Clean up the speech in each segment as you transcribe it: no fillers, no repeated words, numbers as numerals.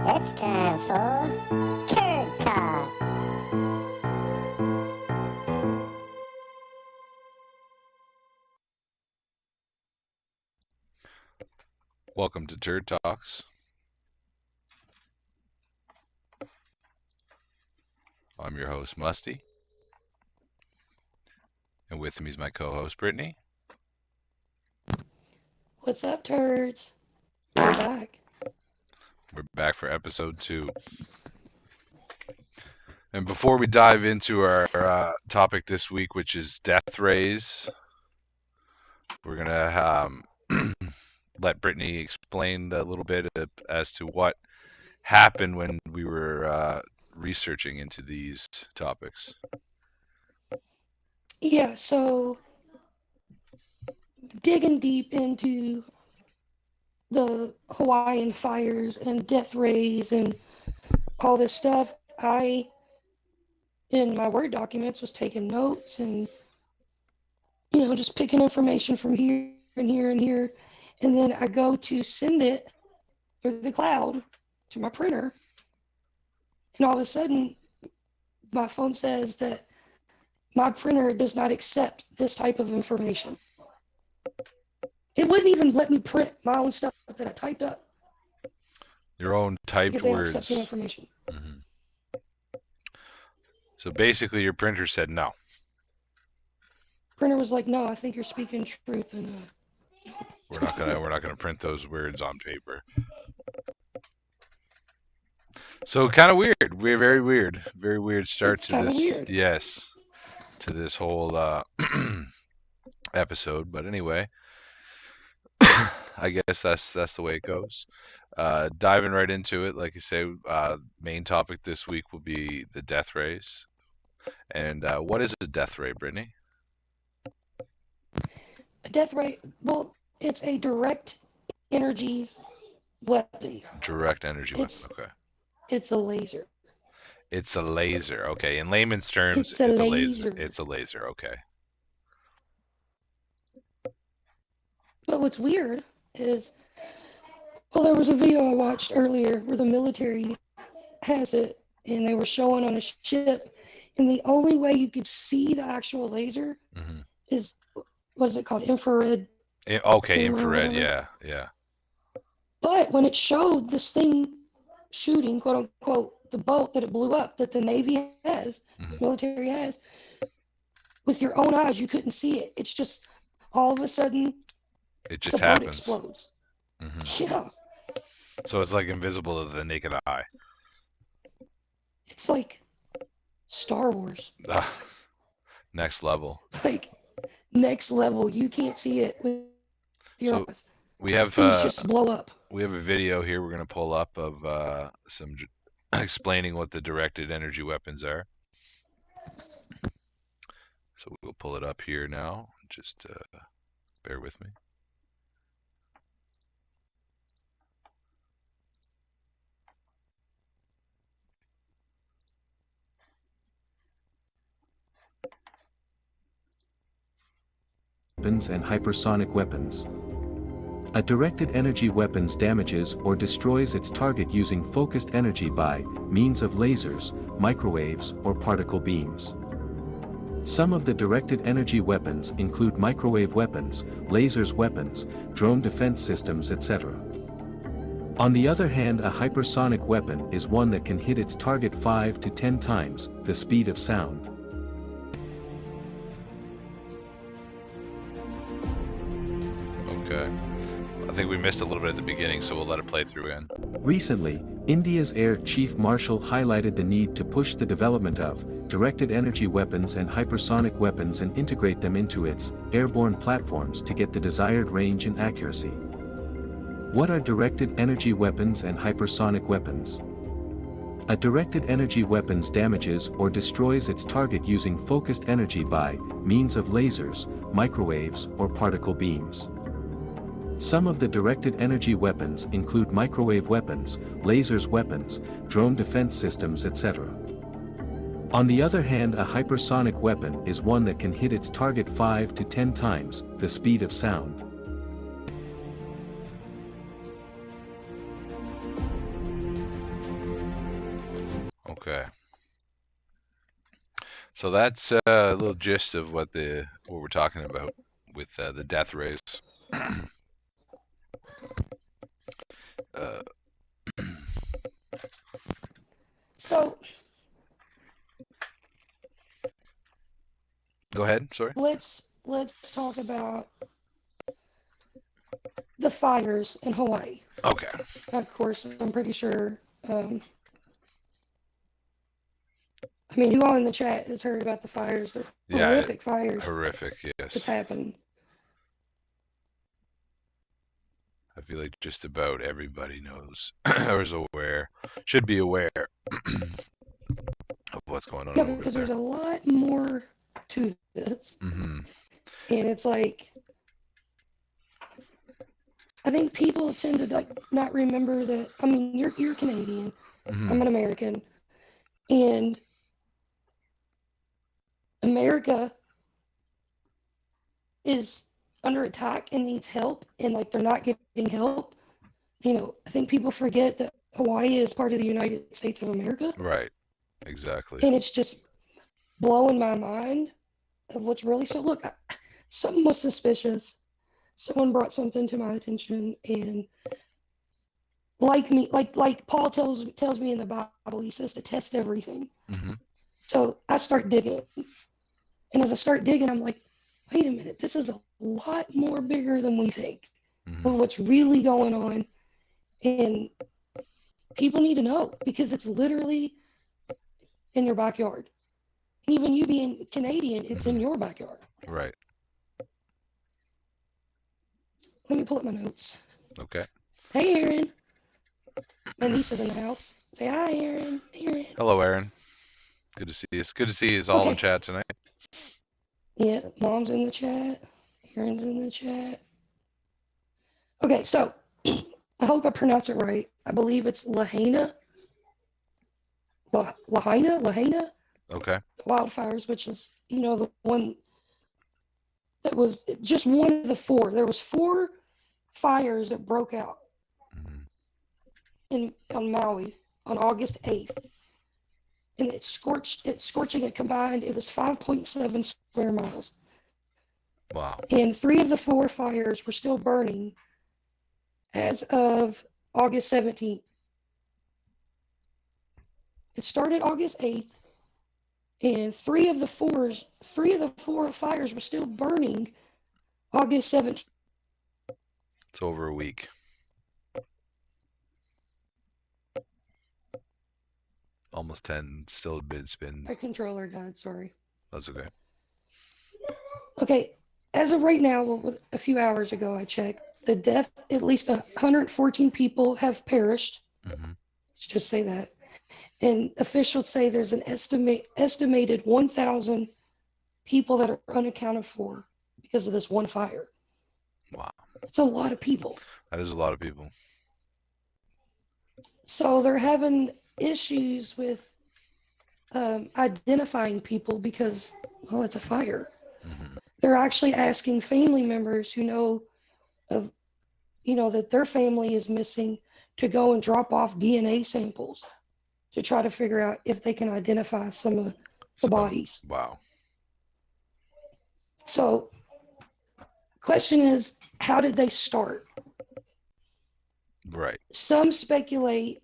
It's time for Turd Talk. Welcome to Turd Talks. I'm your host, Musty, and with me is my co-host, Brittany. What's up, turds? I'm back. We're back for episode 2. And before we dive into our topic this week, which is death rays, we're going to let Brittany explain a little bit as to what happened when we were researching into these topics. Yeah, so digging deep into the Hawaiian fires and death rays and all this stuff, I, in my Word documents, was taking notes and, just picking information from here and here and here. And then I go to send it through the cloud to my printer. And all of a sudden, my phone says that my printer does not accept this type of information. It wouldn't even let me print my own stuff that I typed up. Your own typed because they don't words. accept the information. Mm-hmm. So basically, your printer said no. Printer was like, "No, I think you're speaking truth." And we're not gonna print those words on paper. So kind of weird. We're very weird start it's to this. Weird. Yes, to this whole episode. But anyway, I guess that's the way it goes. Diving right into it, like I say, main topic this week will be the death rays. And what is a death ray, Brittany? A death ray, well, it's a direct energy weapon. Direct energy weapon, okay. It's a laser. It's a laser, okay. In layman's terms, it's a laser. It's a laser, okay. But what's weird is, well, there was a video I watched earlier where the military has it, and they were showing on a ship, and the only way you could see the actual laser is, what's it called, infrared? Okay, infrared, yeah. But when it showed this thing shooting, quote unquote, the boat that it blew up, that the Navy has, military has, with your own eyes, you couldn't see it. It's just all of a sudden, it just the happens. Boat explodes. Yeah. So it's like invisible to the naked eye. It's like Star Wars. Next level. Like next level. You can't see it with your eyes. We have things just blow up. We have a video here we're going to pull up of some explaining what the directed energy weapons are. So we'll pull it up here now. Just bear with me. Weapons and hypersonic weapons. A directed energy weapons damages or destroys its target using focused energy by means of lasers, microwaves, or particle beams. Some of the directed energy weapons include microwave weapons, lasers weapons, drone defense systems, etc. On the other hand, a hypersonic weapon is one that can hit its target 5 to 10 times the speed of sound. Okay. I think we missed a little bit at the beginning, so we'll let it play through in. Recently, India's Air Chief Marshal highlighted the need to push the development of directed energy weapons and hypersonic weapons and integrate them into its airborne platforms to get the desired range and accuracy. What are directed energy weapons and hypersonic weapons? A directed energy weapons damages or destroys its target using focused energy by means of lasers, microwaves, or particle beams. Some of the directed energy weapons include microwave weapons, lasers weapons, drone defense systems, etc. On the other hand, a hypersonic weapon is one that can hit its target 5 to 10 times the speed of sound. Okay. So that's a little gist of what we're talking about with the death rays. So Go ahead. Sorry. let's talk about the fires in Hawaii. Okay. Of course, I'm pretty sure. I mean, who all in the chat has heard about the fires? The horrific fires Horrific. that's Yes. happened. I feel like just about everybody knows or is aware, should be aware of what's going on Yeah, over because there. there's a lot more to this, Mm-hmm. and it's like I think people tend to like not remember that. I mean, you're Canadian. Mm-hmm. I'm an American, and America is under attack and needs help, and like they're not getting help. You know, I think people forget that Hawaii is part of the United States of America. Right. Exactly. And it's just blowing my mind of what's really so. Look, something was suspicious. Someone brought something to my attention, and like Paul tells me in the Bible, he says to test everything. Mm-hmm. So I start digging, and as I start digging, I'm like, wait a minute, this is a lot more bigger than we think of what's really going on, and people need to know because it's literally in your backyard. Even you being Canadian, it's in your backyard. Right. Let me pull up my notes. Okay. Hey, Aaron. My niece is in the house. Say hi, Aaron. Aaron. Hello, Aaron. Good to see you. It's good to see you all in chat tonight. Yeah, Mom's in the chat. Aaron's in the chat. Okay, so I hope I pronounce it right. I believe it's Lahaina. Lahaina. Okay. Wildfires, which is, you know, the one that was just one of the four. There was 4 fires that broke out on Maui on August 8th. And it's scorching it combined. It was 5.7 square miles. Wow. And 3 of the 4 fires were still burning as of August 17th. It started August 8th, and 3 of the 4 fires were still burning August 17th. It's over a week. Almost 10. Still it's been. My controller died, sorry. That's okay. Okay, as of right now, a few hours ago, I checked. The death, at least 114 people have perished. Let's just say that. And officials say there's an estimated 1,000 people that are unaccounted for because of this one fire. Wow. It's a lot of people. That is a lot of people. So they're having issues with identifying people because, well, it's a fire. They're actually asking family members who know of, you know, that their family is missing to go and drop off DNA samples to try to figure out if they can identify some of the bodies. Wow. So, question is, how did they start? Right. Some speculate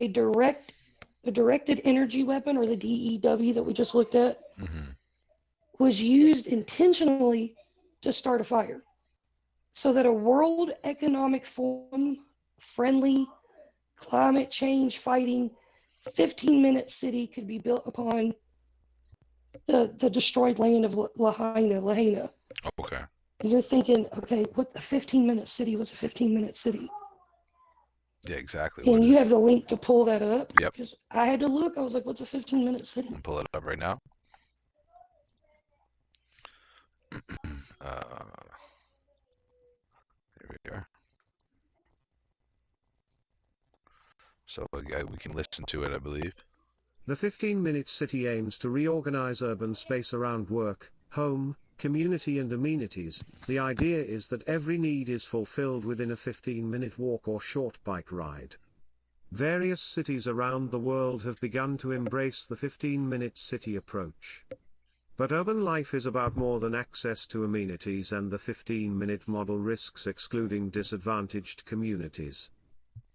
a directed energy weapon, or the DEW that we just looked at, was used intentionally to start a fire so that a World Economic Forum friendly climate change fighting 15-minute city could be built upon the destroyed land of Lahaina. Okay. And you're thinking, okay, what a 15-minute city was a 15-minute city. Yeah, exactly. And you have the link to pull that up. Yep. Because I had to look. I was like, what's a 15-minute city? I'll pull it up right now. Here we are. So we can listen to it, I believe. The 15-minute city aims to reorganize urban space around work, home, community and amenities. The idea is that every need is fulfilled within a 15-minute walk or short bike ride. Various cities around the world have begun to embrace the 15-minute city approach. But urban life is about more than access to amenities, and the 15-minute model risks excluding disadvantaged communities.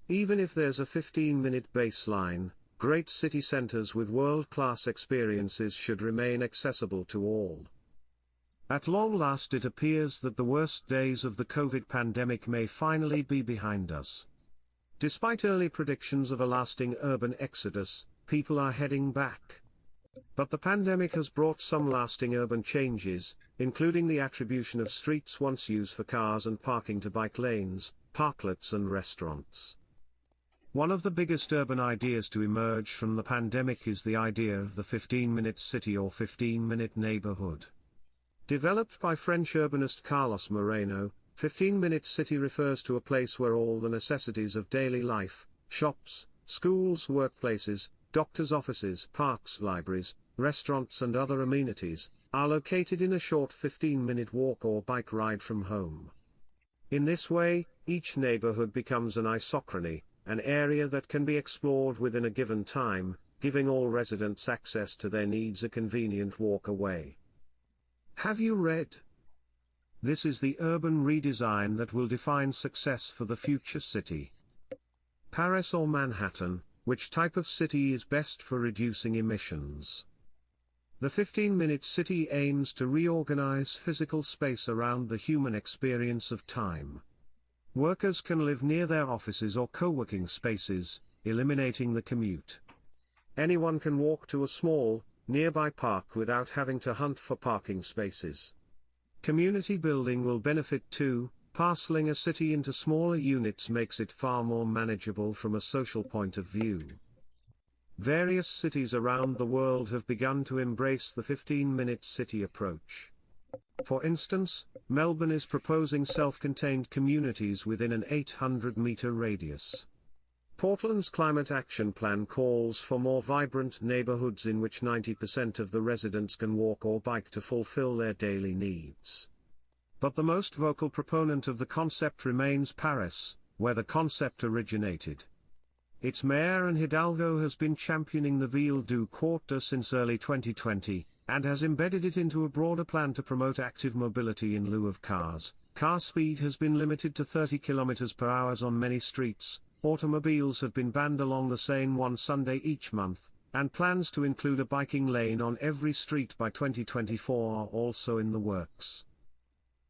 Even if there's a 15-minute baseline, great city centers with world-class experiences should remain accessible to all. At long last, it appears that the worst days of the COVID pandemic may finally be behind us. Despite early predictions of a lasting urban exodus, people are heading back. But the pandemic has brought some lasting urban changes, including the attribution of streets once used for cars and parking to bike lanes, parklets and restaurants. One of the biggest urban ideas to emerge from the pandemic is the idea of the 15-minute city or 15-minute neighborhood. Developed by French urbanist Carlos Moreno, 15-minute city refers to a place where all the necessities of daily life, shops, schools, workplaces, doctors' offices, parks, libraries, restaurants and other amenities, are located in a short 15-minute walk or bike ride from home. In this way, each neighborhood becomes an isochrony, an area that can be explored within a given time, giving all residents access to their needs a convenient walk away. Have you read? This is the urban redesign that will define success for the future city. Paris or Manhattan, which type of city is best for reducing emissions? The 15-minute city aims to reorganize physical space around the human experience of time. Workers can live near their offices or co-working spaces, eliminating the commute. Anyone can walk to a small, nearby park without having to hunt for parking spaces. Community building will benefit too. Parceling a city into smaller units makes it far more manageable from a social point of view. Various cities around the world have begun to embrace the 15-minute city approach. For instance, Melbourne is proposing self-contained communities within an 800-meter radius. Portland's Climate Action Plan calls for more vibrant neighborhoods in which 90% of the residents can walk or bike to fulfill their daily needs. But the most vocal proponent of the concept remains Paris, where the concept originated. Its mayor Anne Hidalgo has been championing the Ville du Quartier since early 2020, and has embedded it into a broader plan to promote active mobility in lieu of cars. Car speed has been limited to 30 km per hour on many streets, automobiles have been banned along the Seine one Sunday each month, and plans to include a biking lane on every street by 2024 are also in the works.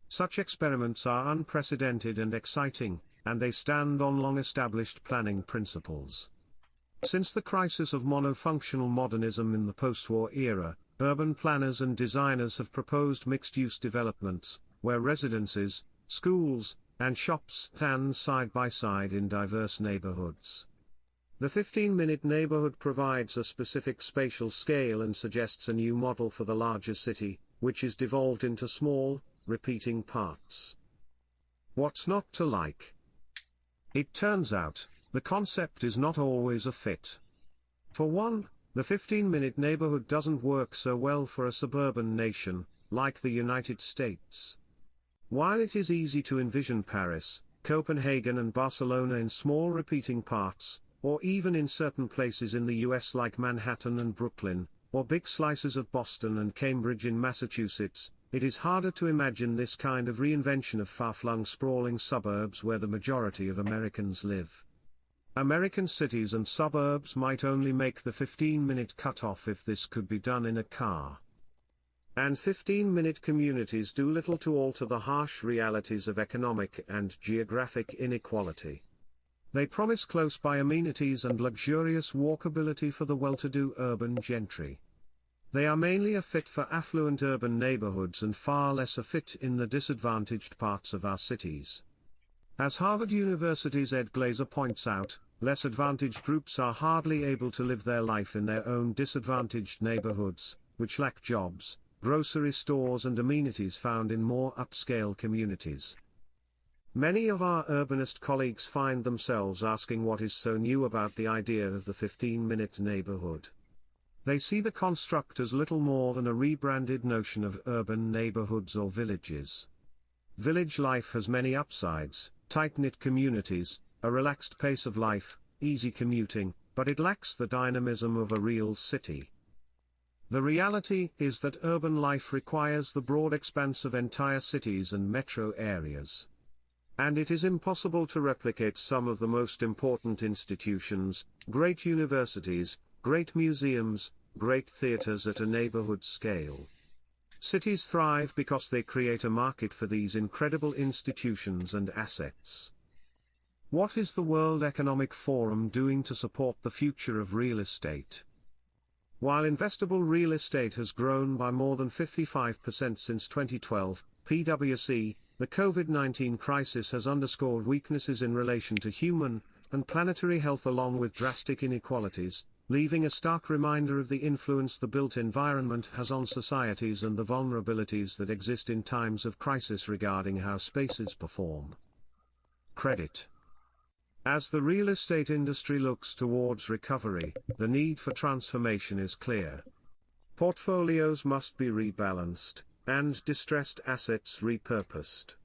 Such experiments are unprecedented and exciting, and they stand on long-established planning principles. Since the crisis of monofunctional modernism in the post-war era, urban planners and designers have proposed mixed-use developments, where residences, schools, and shops stand side by side in diverse neighborhoods. The 15-minute neighborhood provides a specific spatial scale and suggests a new model for the larger city, which is devolved into small, repeating parts. What's not to like? It turns out, the concept is not always a fit. For one, the 15-minute neighborhood doesn't work so well for a suburban nation, like the United States. While it is easy to envision Paris, Copenhagen and Barcelona in small repeating parts, or even in certain places in the US like Manhattan and Brooklyn, or big slices of Boston and Cambridge in Massachusetts, it is harder to imagine this kind of reinvention of far-flung sprawling suburbs where the majority of Americans live. American cities and suburbs might only make the 15-minute cutoff if this could be done in a car. And 15-minute communities do little to alter the harsh realities of economic and geographic inequality. They promise close-by amenities and luxurious walkability for the well-to-do urban gentry. They are mainly a fit for affluent urban neighborhoods and far less a fit in the disadvantaged parts of our cities. As Harvard University's Ed Glazer points out, less advantaged groups are hardly able to live their life in their own disadvantaged neighborhoods, which lack jobs, grocery stores and amenities found in more upscale communities. Many of our urbanist colleagues find themselves asking what is so new about the idea of the 15-minute neighborhood. They see the construct as little more than a rebranded notion of urban neighborhoods or villages. Village life has many upsides: tight-knit communities, a relaxed pace of life, easy commuting, but it lacks the dynamism of a real city. The reality is that urban life requires the broad expanse of entire cities and metro areas. And it is impossible to replicate some of the most important institutions, great universities, great museums, great theaters at a neighborhood scale. Cities thrive because they create a market for these incredible institutions and assets. What is the World Economic Forum doing to support the future of real estate? While investable real estate has grown by more than 55% since 2012, PwC, the COVID-19 crisis has underscored weaknesses in relation to human and planetary health along with drastic inequalities, leaving a stark reminder of the influence the built environment has on societies and the vulnerabilities that exist in times of crisis regarding how spaces perform. Credit. As the real estate industry looks towards recovery, the need for transformation is clear. Portfolios must be rebalanced, and distressed assets repurposed.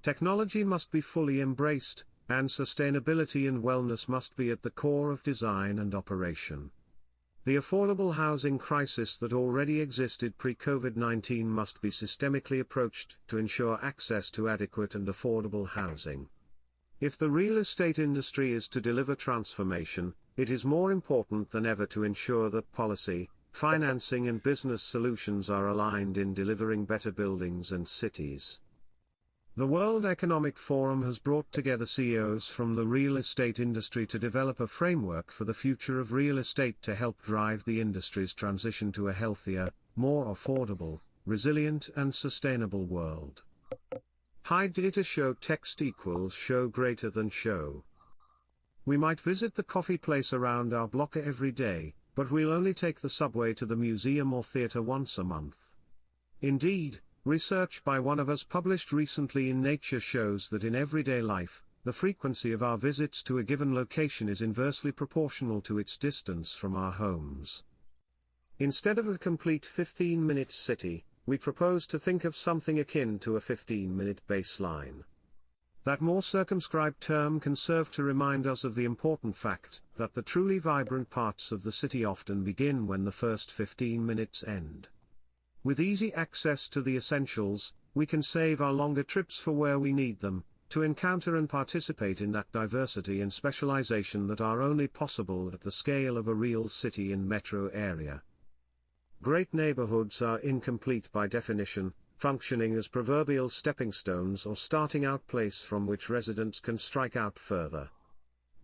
Technology must be fully embraced, and sustainability and wellness must be at the core of design and operation. The affordable housing crisis that already existed pre-COVID-19 must be systemically approached to ensure access to adequate and affordable housing. If the real estate industry is to deliver transformation, it is more important than ever to ensure that policy, financing and business solutions are aligned in delivering better buildings and cities. The World Economic Forum has brought together CEOs from the real estate industry to develop a framework for the future of real estate to help drive the industry's transition to a healthier, more affordable, resilient and sustainable world. High data show text equals show greater than show. We might visit the coffee place around our block every day, but we'll only take the subway to the museum or theater once a month. Indeed, research by one of us published recently in Nature shows that in everyday life, the frequency of our visits to a given location is inversely proportional to its distance from our homes. Instead of a complete 15-minute city, we propose to think of something akin to a 15-minute baseline. That more circumscribed term can serve to remind us of the important fact that the truly vibrant parts of the city often begin when the first 15 minutes end. With easy access to the essentials, we can save our longer trips for where we need them, to encounter and participate in that diversity and specialization that are only possible at the scale of a real city and metro area. Great neighborhoods are incomplete by definition, functioning as proverbial stepping stones or starting out place from which residents can strike out further.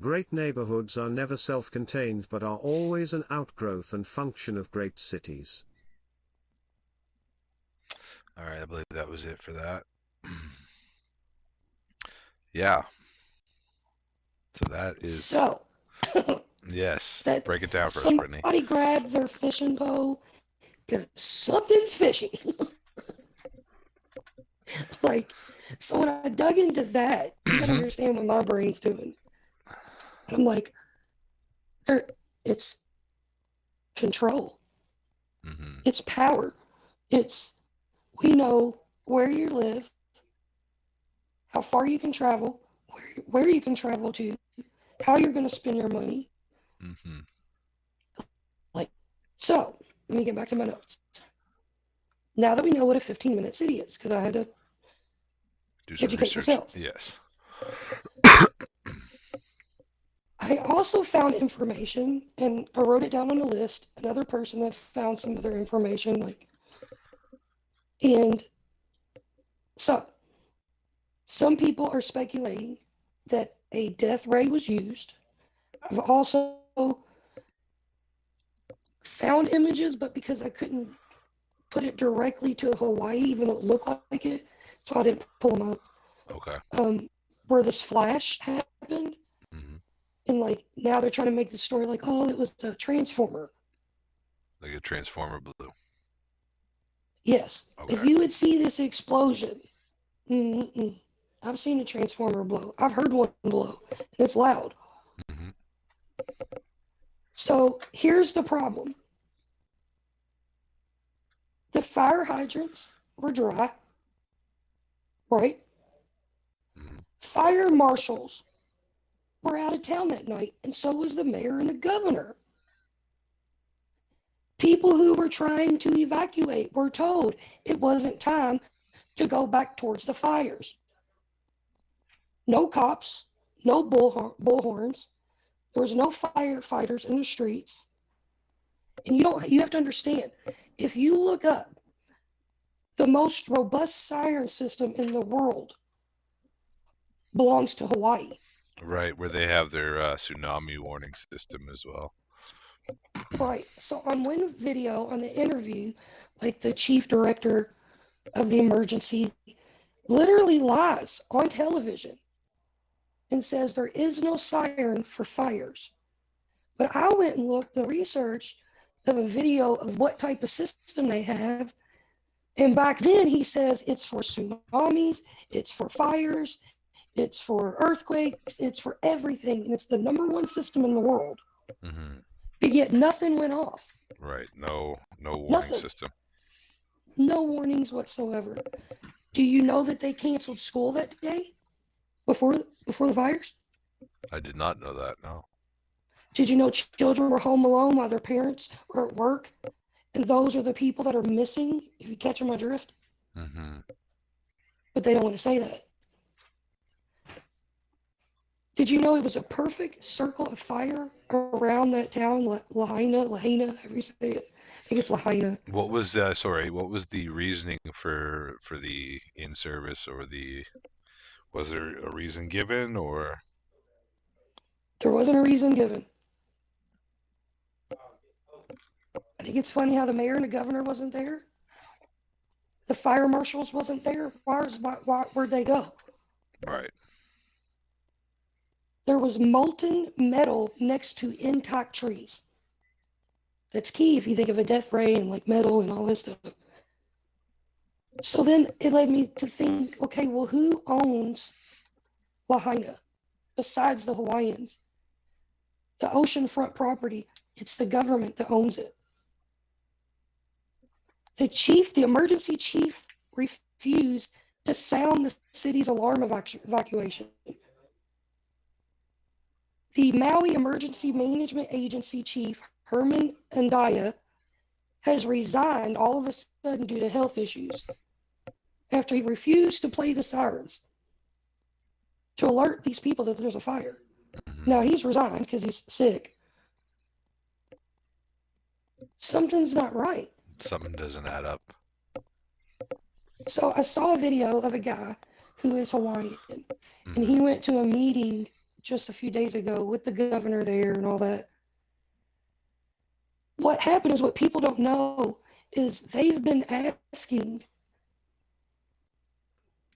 Great neighborhoods are never self-contained but are always an outgrowth and function of great cities. All right, I believe that was it for that. Yeah. So that is... So, yes, that break it down for us, Brittany. somebody grabbed their fishing pole because something's fishy. Like, so when I dug into that, you gotta understand what my brain's doing. I'm like, it's control. It's power. We know where you live, how far you can travel, where you can travel to, how you're going to spend your money. So, let me get back to my notes. Now that we know what a 15-minute city is, because I had to do some educate research. myself. Yes. I also found information, and I wrote it down on a list. Another person that found some other information, and so some people are speculating that a death ray was used. I've also found images, but because I couldn't put it directly to Hawaii, even though it looked like it, so I didn't pull them up. Okay. Where this flash happened, and now they're trying to make the story oh, it was a transformer. Like a transformer blue. Yes. Okay. If you would see this explosion, I've seen a transformer blow. I've heard one blow, and it's loud. So here's the problem. The fire hydrants were dry, right? Fire marshals were out of town that night, and so was the mayor and the governor. People who were trying to evacuate were told it wasn't time to go back towards the fires. No cops, no bullhorns. There was no firefighters in the streets. And you have to understand, if you look up the most robust siren system in the world belongs to Hawaii. Right, where they have their tsunami warning system as well. Right. So on one video, on the interview, like the chief director of the emergency literally lies on television and says there is no siren for fires. But I went and looked the research of a video of what type of system they have. And back then he says it's for tsunamis, it's for fires, it's for earthquakes, it's for everything. And it's the #1 system in the world. Mm-hmm. But yet nothing went off. Right, no warning Nothing. system. No warnings whatsoever. Do you know that they canceled school that day before the fires? I did not know that, no. Did you know children were home alone while their parents were at work? And those are the people that are missing, if you catch my drift. Mm-hmm. But they don't want to say that. Did you know it was a perfect circle of fire around that town, Lahaina, however you say it? I think it's Lahaina. What was what was the reasoning for the in-service, or was there a reason given, or? There wasn't a reason given. I think it's funny how the mayor and the governor wasn't there. The fire marshals wasn't there. Where'd they go? Right. There was molten metal next to intact trees. That's key if you think of a death ray and like metal and all this stuff. So then it led me to think, okay, well, who owns Lahaina besides the Hawaiians? The oceanfront property, it's the government that owns it. The emergency chief refused to sound the city's alarm evacuation. The Maui Emergency Management Agency chief, Herman Andaya, has resigned all of a sudden due to health issues after he refused to play the sirens to alert these people that there's a fire. Mm-hmm. Now he's resigned because he's sick. Something's not right. Something doesn't add up. So I saw a video of a guy who is Hawaiian, and he went to a meeting just a few days ago with the governor there and all that. What happened is, what people don't know is they've been asking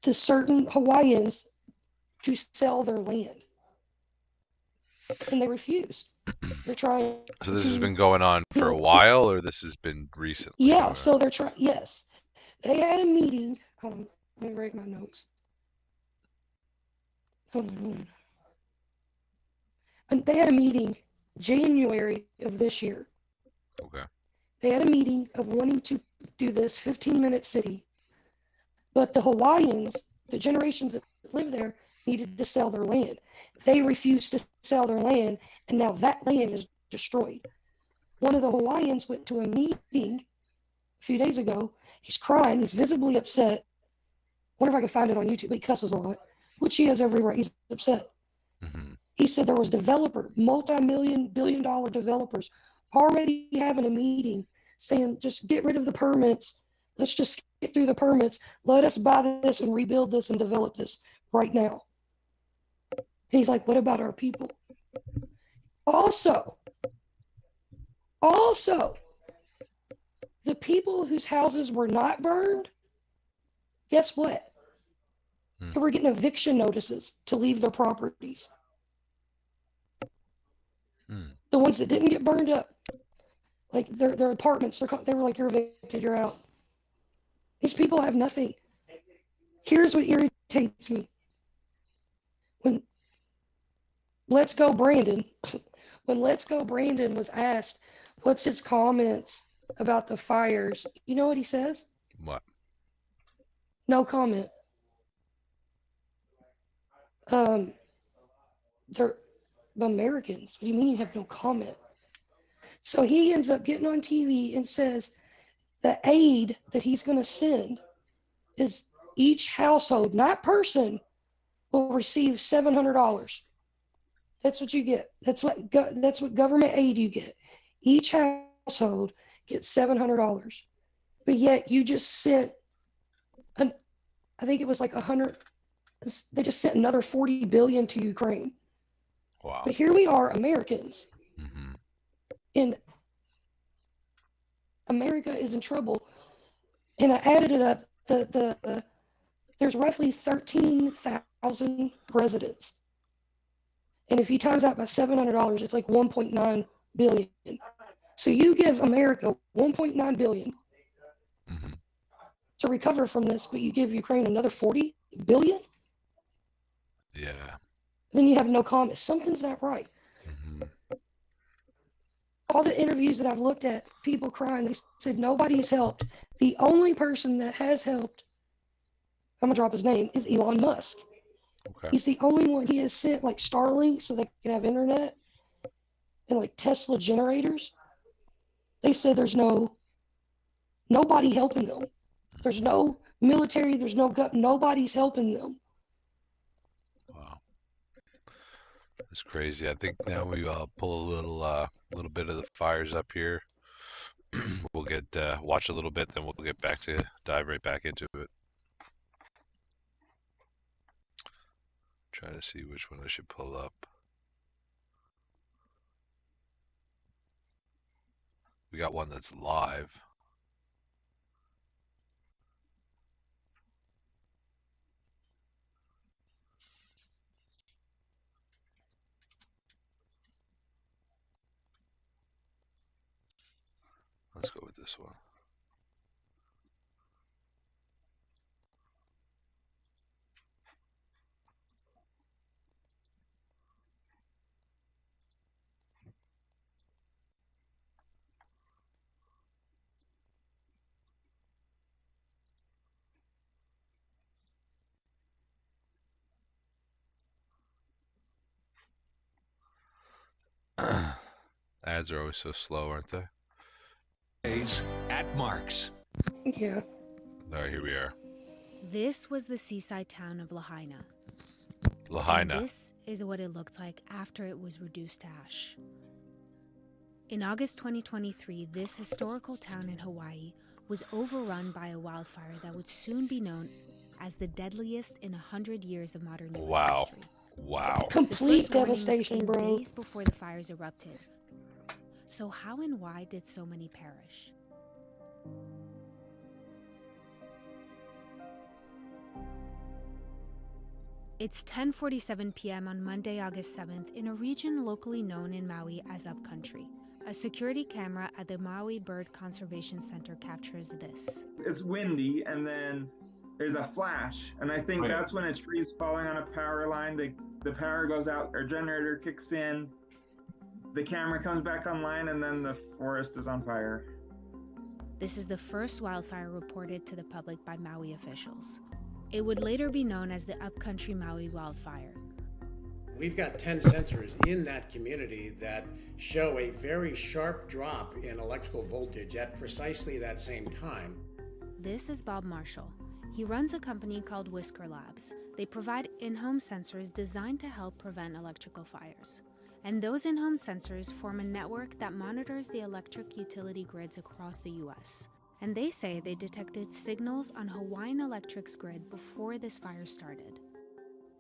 to certain Hawaiians to sell their land, and they refused. They're trying. So this has been going on for a while, or this has been recently? Yeah, so they're trying. Yes, they had a meeting. Hold on, let me write my notes. Hold on. And they had a meeting January of this year. Okay. They had a meeting of wanting to do this 15-minute city, but the Hawaiians, the generations that live there, needed to sell their land. They refused to sell their land, and now that land is destroyed. One of the Hawaiians went to a meeting a few days ago. He's crying. He's visibly upset. Wonder if I can find it on YouTube. He cusses a lot, which he has every right. He's upset. Mm-hmm. He said there was multi-million, billion-dollar developers already having a meeting saying, just get rid of the permits. Let's just get through the permits. Let us buy this and rebuild this and develop this right now. And he's like, what about our people? Also, the people whose houses were not burned, guess what? They were getting eviction notices to leave their properties. The ones that didn't get burned up, like their apartments, they were like, you're evicted, you're out. These people have nothing. Here's what irritates me. When Let's Go Brandon was asked what's his comments about the fires, you know what he says? What? No comment. Americans. What do you mean you have no comment? So he ends up getting on TV and says the aid that he's going to send is each household, not person, will receive $700. That's what you get. That's what government aid you get. Each household gets $700. But yet you just sent, I think it was like 100. They just sent another 40 billion to Ukraine. Wow. But here we are, Americans, and America is in trouble. And I added it up. There's roughly 13,000 residents. And if you times that by $700, it's like 1.9 billion. So you give America 1.9 billion to recover from this, but you give Ukraine another 40 billion? Yeah. Then you have no comment. Something's not right. All the interviews that I've looked at, people crying, they said nobody's helped. The only person that has helped, I'm going to drop his name, is Elon Musk. Okay. He's the only one. He has sent like Starlink so they can have internet and like Tesla generators. They said there's nobody helping them. There's no military, there's nobody's helping them. Wow. That's crazy. I think now we pull a little bit of the fires up here. We'll get watch a little bit, then we'll get back to dive right back into it. Trying to see which one I should pull up. We got one that's live. Let's go with this one. Ads are always so slow, aren't they? At Mark's. Yeah. All right, here we are. This was the seaside town of Lahaina. And Lahaina. this is what it looked like after it was reduced to ash. In August 2023, this historical town in Hawaii was overrun by a wildfire that would soon be known as the deadliest in 100 years of modern U.S. Wow. history. Wow. Complete The first warnings devastation, came bro. days before the fires erupted. So how and why did so many perish? It's 10:47 p.m. on Monday, August 7th, in a region locally known in Maui as Upcountry. A security camera at the Maui Bird Conservation Center captures this. It's windy, and then there's a flash, and I think that's when a tree's falling on a power line. The power goes out, our generator kicks in, the camera comes back online, and then the forest is on fire. This is the first wildfire reported to the public by Maui officials. It would later be known as the Upcountry Maui wildfire. We've got 10 sensors in that community that show a very sharp drop in electrical voltage at precisely that same time. This is Bob Marshall. He runs a company called Whisker Labs. They provide in-home sensors designed to help prevent electrical fires. And those in-home sensors form a network that monitors the electric utility grids across the U.S. And they say they detected signals on Hawaiian Electric's grid before this fire started.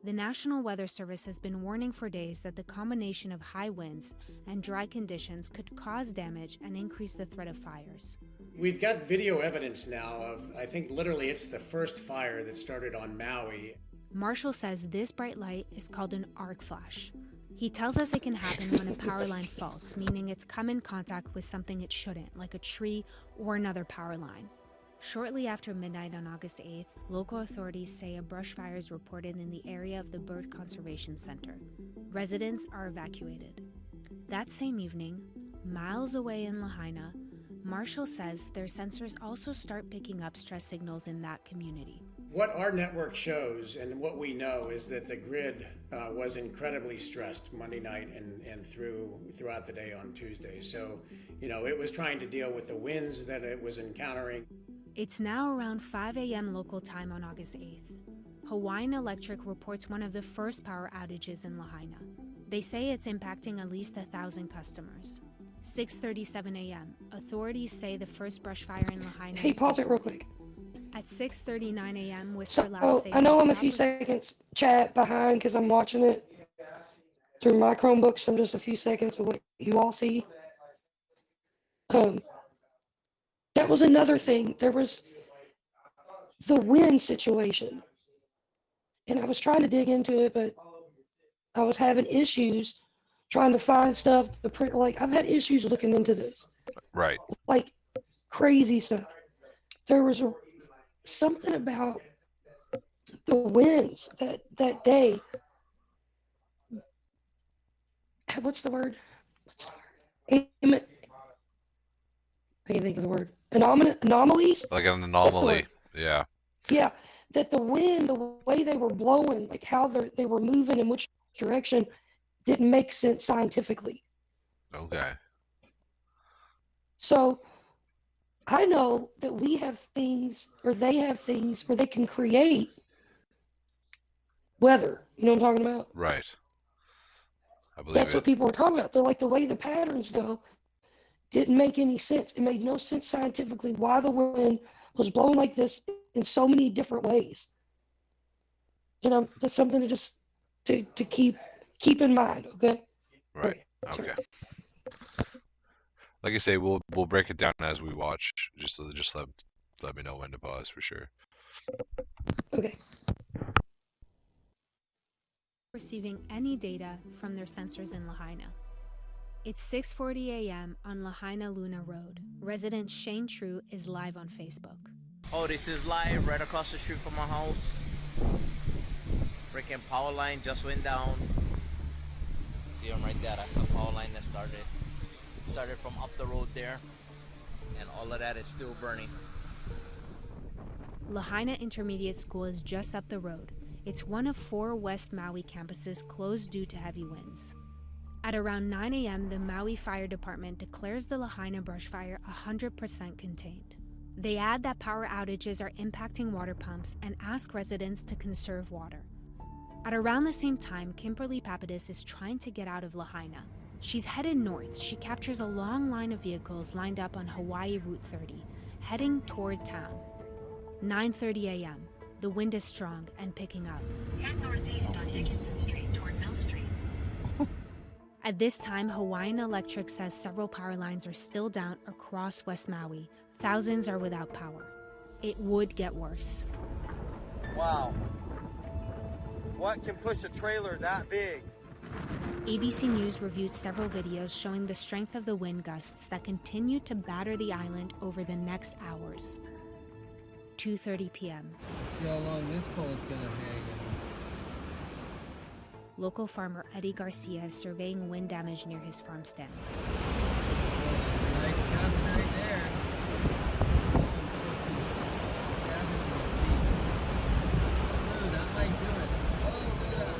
The National Weather Service has been warning for days that the combination of high winds and dry conditions could cause damage and increase the threat of fires. We've got video evidence now of, I think literally it's the first fire that started on Maui. Marshall says this bright light is called an arc flash. He tells us it can happen when a power line faults, meaning it's come in contact with something it shouldn't, like a tree or another power line. Shortly after midnight on August 8th, local authorities say a brush fire is reported in the area of the Bird Conservation Center. Residents are evacuated. That same evening, miles away in Lahaina, Marshall says their sensors also start picking up stress signals in that community. What our network shows and what we know is that the grid was incredibly stressed Monday night and throughout the day on Tuesday. So, it was trying to deal with the winds that it was encountering. It's now around 5 a.m. local time on August 8th. Hawaiian Electric reports one of the first power outages in Lahaina. They say it's impacting at least 1,000 customers. 6:37 a.m. Authorities say the first brush fire in Lahaina. Hey, pause it real quick. At 6:39 a.m., Whisker Labs So say I know I'm a few seconds chat behind because I'm watching it through my Chromebook. So I'm just a few seconds of what you all see. That was another thing. There was the wind situation, and I was trying to dig into it, but I was having issues trying to find stuff to print. Like, I've had issues looking into this. Right. Like crazy stuff. There was something about the winds that day. What's the word? I can't think of the word. Anomalies? Like an anomaly. Yeah. Yeah. That the wind, the way they were blowing, like how they were moving in which direction, didn't make sense scientifically. Okay. So I know that we have things, or they have things where they can create weather. You know what I'm talking about? Right. I believe That's it. what people were talking about. They're like, the way the patterns go didn't make any sense. It made no sense scientifically why the wind was blowing like this in so many different ways. That's something to just to keep in mind. Okay. Right. Okay. Like I say, we'll break it down as we watch. Just let me know when to pause for sure. Okay. Receiving any data from their sensors in Lahaina. It's 6:40 a.m. on Lahaina Luna Road. Resident Shane True is live on Facebook. Oh, this is live right across the street from my house. Freaking power line just went down. See them right there. That's the power line that started from up the road there, and all of that is still burning. Lahaina Intermediate School is just up the road. It's one of 4 West Maui campuses closed due to heavy winds. At around 9 a.m., the Maui Fire Department declares the Lahaina brush fire 100% contained. They add that power outages are impacting water pumps and ask residents to conserve water. At around the same time, Kimberly Papadis is trying to get out of Lahaina. She's headed north. She captures a long line of vehicles lined up on Hawaii Route 30, heading toward town. 9:30 a.m. The wind is strong and picking up. Head northeast on Dickinson Street toward Mill Street. At this time, Hawaiian Electric says several power lines are still down across West Maui. Thousands are without power. It would get worse. Wow. What can push a trailer that big? ABC News reviewed several videos showing the strength of the wind gusts that continue to batter the island over the next hours. 2:30 p.m. See how long this pole is gonna hang. Local farmer Eddie Garcia is surveying wind damage near his farm stand. Oh, that's a nice gust right there. Oh, that might do it. Oh, look at that.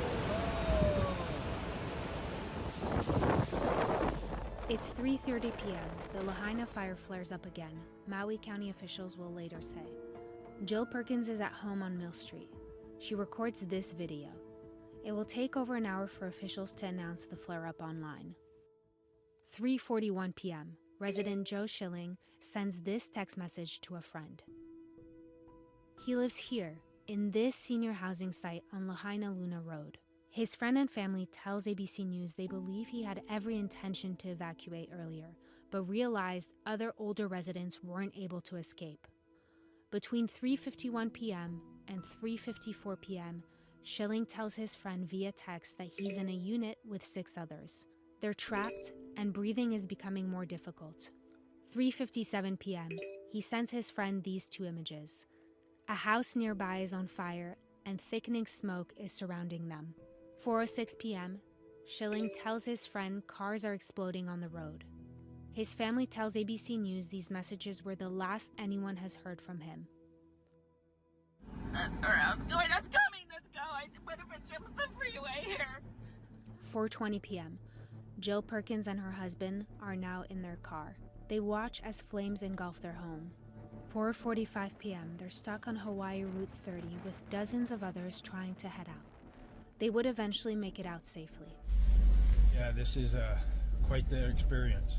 Oh. It's 3:30 p.m. The Lahaina fire flares up again, Maui County officials will later say. Jill Perkins is at home on Mill Street. She records this video. It will take over an hour for officials to announce the flare-up online. 3:41 p.m. Resident Joe Schilling sends this text message to a friend. He lives here, in this senior housing site on Lahaina Luna Road. His friend and family tells ABC News they believe he had every intention to evacuate earlier, but realized other older residents weren't able to escape. Between 3:51 p.m. and 3:54 p.m., Schilling tells his friend via text that he's in a unit with 6 others. They're trapped, and breathing is becoming more difficult. 3:57 p.m., he sends his friend these 2 images. A house nearby is on fire, and thickening smoke is surrounding them. 4:06 p.m., Schilling tells his friend cars are exploding on the road. His family tells ABC News these messages were the last anyone has heard from him. That's where I was going. That's coming. Let's go. I better jump the freeway here. 4:20 p.m. Jill Perkins and her husband are now in their car. They watch as flames engulf their home. 4:45 p.m. They're stuck on Hawaii Route 30 with dozens of others trying to head out. They would eventually make it out safely. Yeah, this is quite the experience.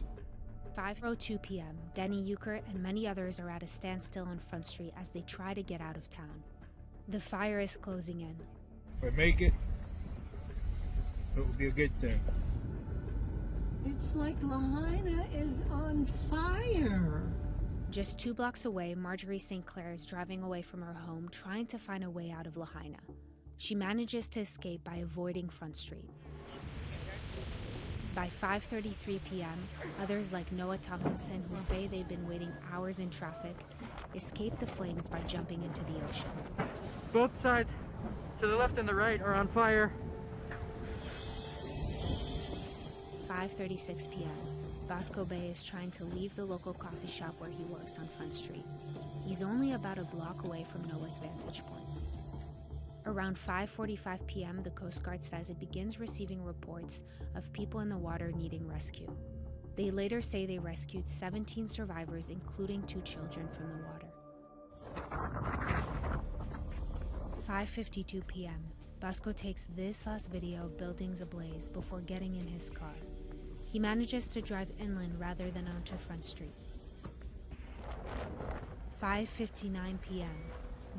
5:02 p.m. Denny Euchert and many others are at a standstill on Front Street as they try to get out of town. The fire is closing in. If I make it, it will be a good thing. It's like Lahaina is on fire. Just 2 blocks away, Marjorie St. Clair is driving away from her home, trying to find a way out of Lahaina. She manages to escape by avoiding Front Street. By 5:33 p.m., others like Noah Tomkinson, who say they've been waiting hours in traffic, escape the flames by jumping into the ocean. Both sides, to the left and the right, are on fire. 5:36 p.m. Bosco Bay is trying to leave the local coffee shop where he works on Front Street. He's only about a block away from Noah's vantage point. Around 5:45 p.m., the Coast Guard says it begins receiving reports of people in the water needing rescue. They later say they rescued 17 survivors, including 2 children, from the water. 5:52 p.m. Bosco takes this last video of buildings ablaze before getting in his car. He manages to drive inland rather than onto Front Street. 5:59 p.m.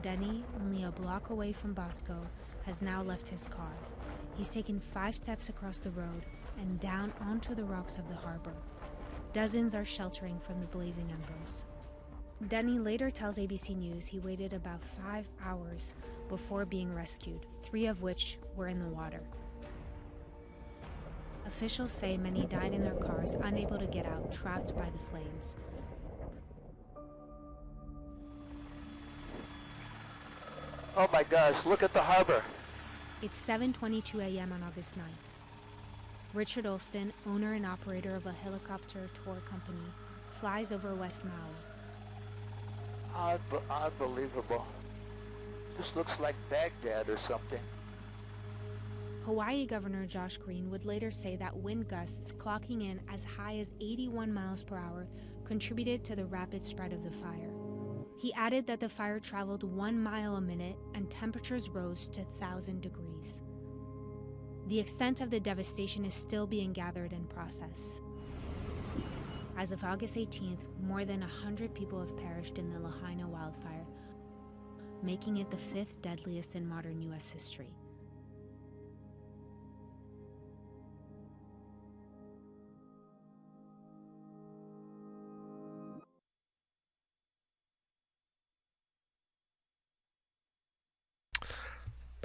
Denny, only a block away from Bosco, has now left his car. He's taken 5 steps across the road and down onto the rocks of the harbor. Dozens are sheltering from the blazing embers. Denny later tells ABC News he waited about 5 hours before being rescued, 3 of which were in the water. Officials say many died in their cars, unable to get out, trapped by the flames. Oh my gosh, look at the harbor. It's 7:22 a.m. on August 9th. Richard Olson, owner and operator of a helicopter tour company, flies over West Maui. Unbelievable. This looks like Baghdad or something. Hawaii Governor Josh Green would later say that wind gusts clocking in as high as 81 miles per hour contributed to the rapid spread of the fire. He added that the fire traveled 1 mile a minute and temperatures rose to 1,000 degrees. The extent of the devastation is still being gathered and processed. As of August 18th, more than 100 people have perished in the Lahaina wildfire, making it the 5th deadliest in modern U.S. history.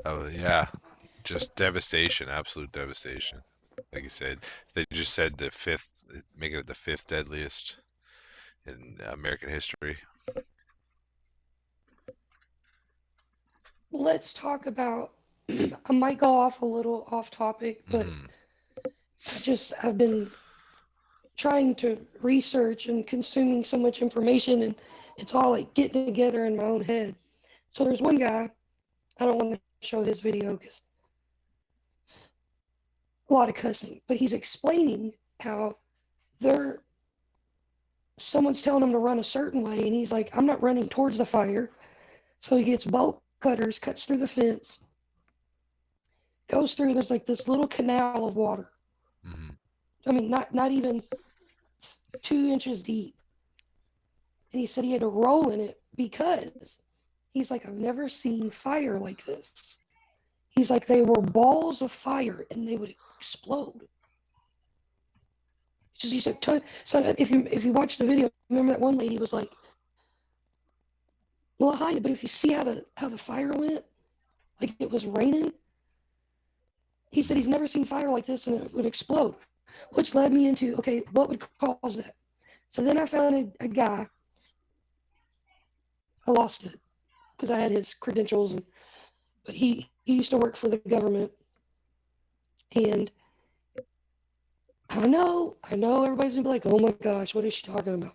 Oh yeah, just devastation, absolute devastation. Like you said, they just said the 5th, making it the 5th deadliest in American history. Let's talk about, I might go off a little off topic, but I've been trying to research and consuming so much information, and it's all like getting together in my own head. So there's one guy, I don't want to show his video because a lot of cussing, but he's explaining how someone's telling him to run a certain way, and he's like, I'm not running towards the fire. So he gets bolt cutters, cuts through the fence, goes through, there's like this little canal of water. I mean, not even 2 inches deep. And he said he had to roll in it because he's like, I've never seen fire like this. He's like, they were balls of fire and they would explode. He said, so if you watch the video, remember that one lady was like, Lahaina, but if you see how the fire went, like it was raining, he said he's never seen fire like this and it would explode, which led me into, okay, what would cause that? So then I found a guy. I lost it because I had his credentials, but he used to work for the government, and I know everybody's gonna be like, oh my gosh, what is she talking about?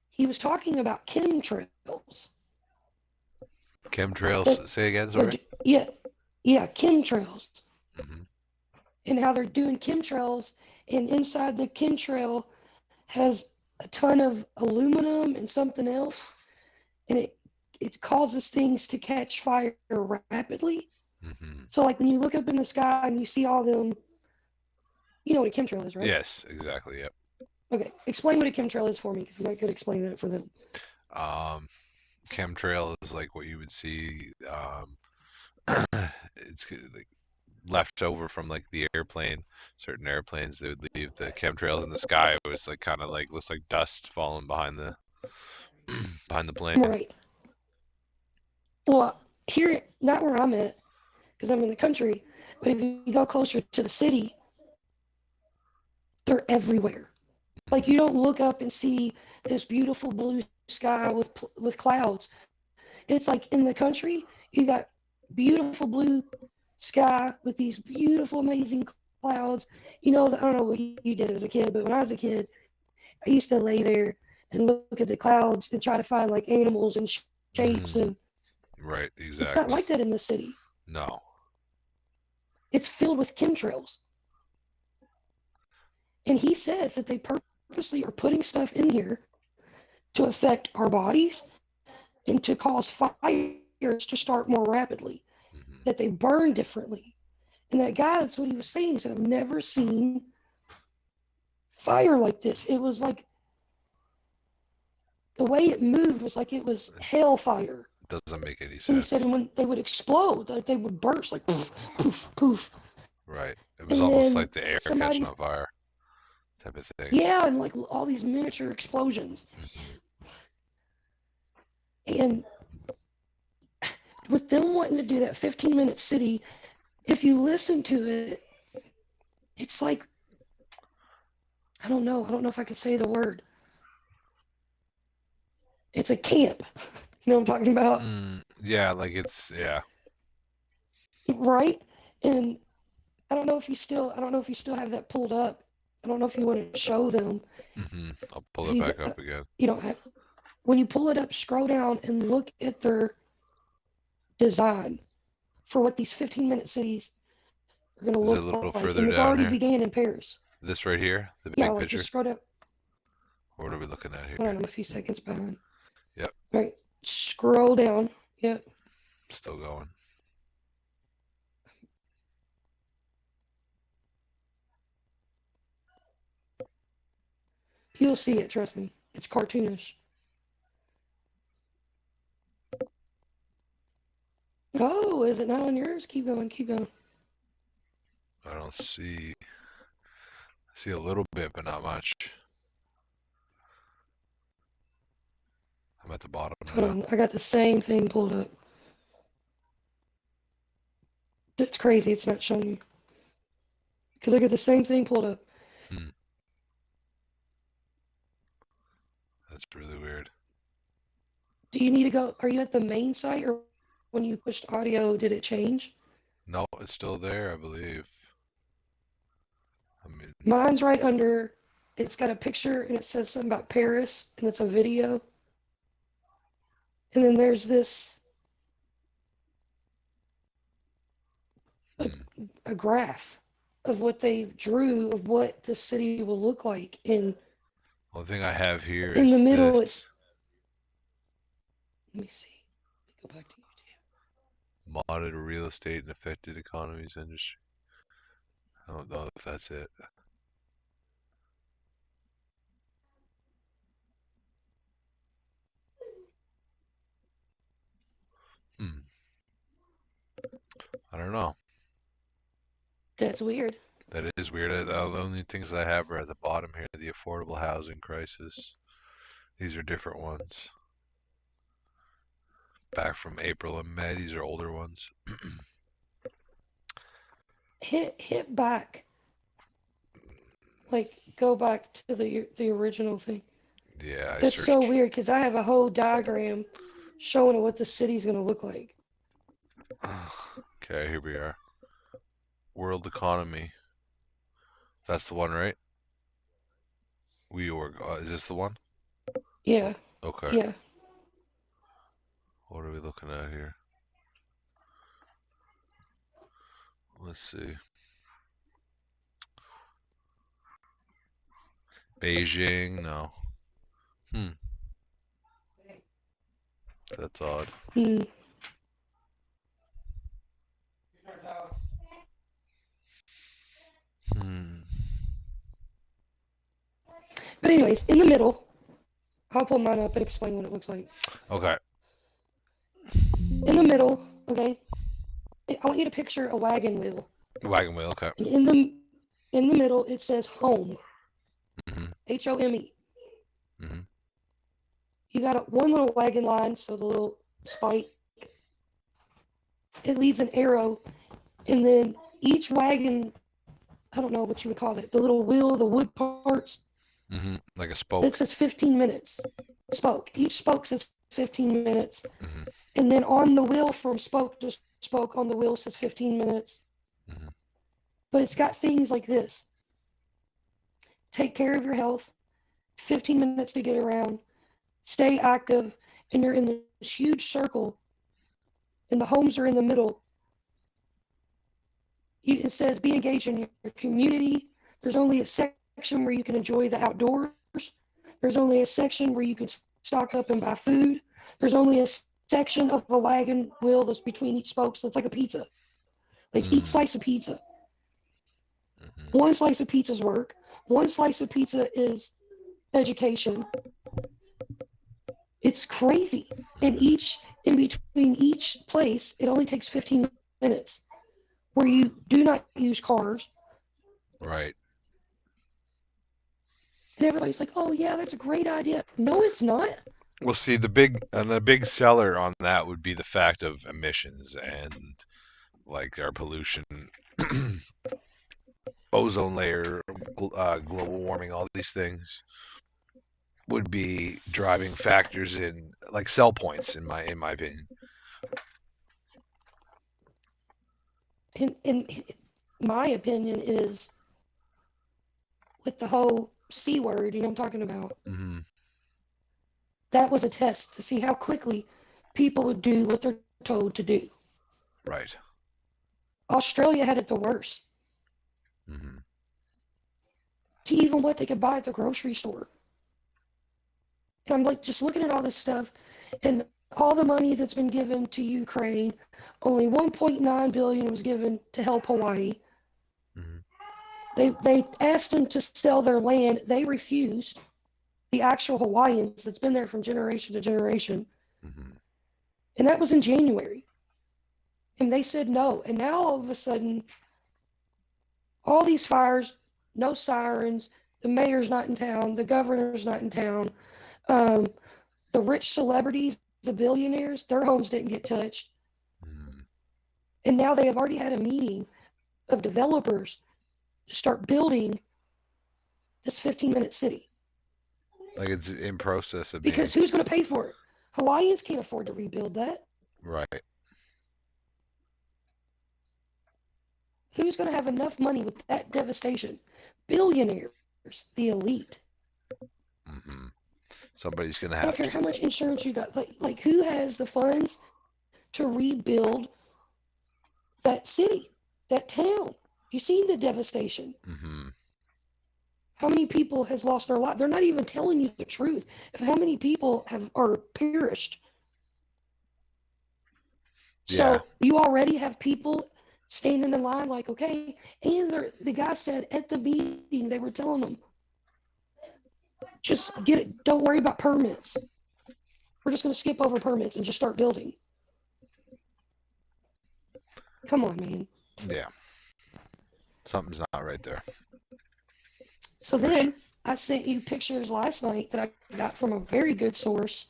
He was talking about chemtrails. Chemtrails. Say again, sorry. Yeah, chemtrails. And how they're doing chemtrails, and inside the chemtrail has a ton of aluminum and something else, and it causes things to catch fire rapidly. So like when you look up in the sky and you see all them, you know what a chemtrail is, right? Yes, exactly. Yep. Okay, explain what a chemtrail is for me, because I could explain it for them. Chemtrail is like what you would see. It's like left over from like the airplane. Certain airplanes, they would leave the chemtrails in the sky. It was like kind of like looks like dust falling behind the behind the plane. Right. Well, here, not where I'm at, because I'm in the country, but if you go closer to the city, they're everywhere. Like you don't look up and see this beautiful blue sky with clouds. It's like in the country, you got beautiful blue sky with these beautiful, amazing clouds. You know, I don't know what you did as a kid, but when I was a kid, I used to lay there and look at the clouds and try to find like animals and shapes. And right, exactly. It's not like that in the city. No. It's filled with chemtrails. And he says that they purposely are putting stuff in here to affect our bodies and to cause fires to start more rapidly, that they burn differently. And that guy, that's what he was saying. He said, I've never seen fire like this. It was like, the way it moved was like it was hellfire. Doesn't make any sense. And he said when they would explode, like they would burst, like poof, poof, poof. Right. It was almost like the air catching on fire type of thing. Yeah, and like all these miniature explosions. And with them wanting to do that 15-minute city, if you listen to it, it's like, I don't know if I could say the word. It's a camp. You know what I'm talking about? Yeah, like it's, yeah. Right? And I don't know if you still have that pulled up. I don't know if you want to show them. I'll pull it back up again. You don't have, when you pull it up, scroll down and look at their design for what these 15-minute cities are going to look a little like. further And it's down already here? began in Paris. This right here, the big Yeah, like picture. just scroll down. What are we looking at here? Hold on, I'm a few seconds behind. Yep. Right, scroll down. Yep. Still going. You'll see it, trust me. It's cartoonish. Oh, is it not on yours? Keep going, keep going. I don't see. I see a little bit, but not much. I'm at the bottom now. Hold on, I got the same thing pulled up. That's crazy, it's not showing you. Because I got the same thing pulled up. That's really weird. Do you need to go, are you at the main site, or when you pushed audio, did it change? No, it's still there, I believe. Mine's right under, it's got a picture and it says something about Paris, and it's a video. And then there's this, a graph of what they drew of what the city will look like. And One thing I have here in is the middle, this. it's, let me see. Let me go back to Monitor real estate and affected economies industry. I don't know if that's it. I don't know. That's weird. That is weird. The only things I have are at the bottom here. The affordable housing crisis. These are different ones. Back from April and May. These are older ones. Hit back. Like, go back to the original thing. Yeah, That's so weird, because I have a whole diagram showing what the city's going to look like. Okay, here we are. World economy. That's the one, right? Is this the one? Yeah. Okay. Yeah. What are we looking at here? Let's see. Beijing, no. That's odd. But anyways, in the middle, I'll pull mine up and explain what it looks like. Okay. In the middle, okay, I want you to picture a wagon wheel. Wagon wheel, okay. And in the middle, it says home. Home. You got one little wagon line, so the little spike, it leads an arrow, and then each wagon, I don't know what you would call it, the little wheel, the wood parts. Like a spoke. It says 15 minutes. Spoke. Each spoke says 15 minutes. And then on the wheel from spoke to spoke on the wheel says 15 minutes. But it's got things like this. Take care of your health. 15 minutes to get around. Stay active. And you're in this huge circle. And the homes are in the middle. It says be engaged in your community. There's only a section where you can enjoy the outdoors. There's only a section where you can stock up and buy food. There's only a section of a wagon wheel that's between each spoke, so it's like a pizza. Like each slice of pizza. One slice of pizza is work. One slice of pizza is education. It's crazy. And in between each place, it only takes 15 minutes where you do not use cars. Right. And everybody's like, oh yeah, that's a great idea. No, it's not. Well, see, the big seller on that would be the fact of emissions and like our pollution, ozone layer, global warming, all these things would be driving factors in like sell points in my opinion. In my opinion is with the whole C word, you know what I'm talking about? That was a test to see how quickly people would do what they're told to do. Right. Australia had it the worst. To even what they could buy at the grocery store. And I'm like just looking at all this stuff and all the money that's been given to Ukraine, only 1.9 billion was given to help Hawaii. They asked them to sell their land. They refused. The actual Hawaiians that's been there from generation to generation. And that was in January. And they said no. And now all of a sudden, all these fires, no sirens, the mayor's not in town, the governor's not in town, the rich celebrities, the billionaires, their homes didn't get touched. And now they have already had a meeting of developers to start building this 15-minute city. Like it's in process of because who's going to pay for it? Hawaiians can't afford to rebuild that. Right. Who's going to have enough money with that devastation? Billionaires, the elite. Somebody's going to I have don't care how much insurance you got. Like who has the funds to rebuild that city, that town? You seen the devastation. How many people has lost their life? They're not even telling you the truth of how many people are perished. So you already have people standing in line like, okay, and the guy said at the meeting, they were telling them, just get it, don't worry about permits. We're just going to skip over permits and just start building. Come on, man. Yeah. Something's not right there. So then I sent you pictures last night that I got from a very good source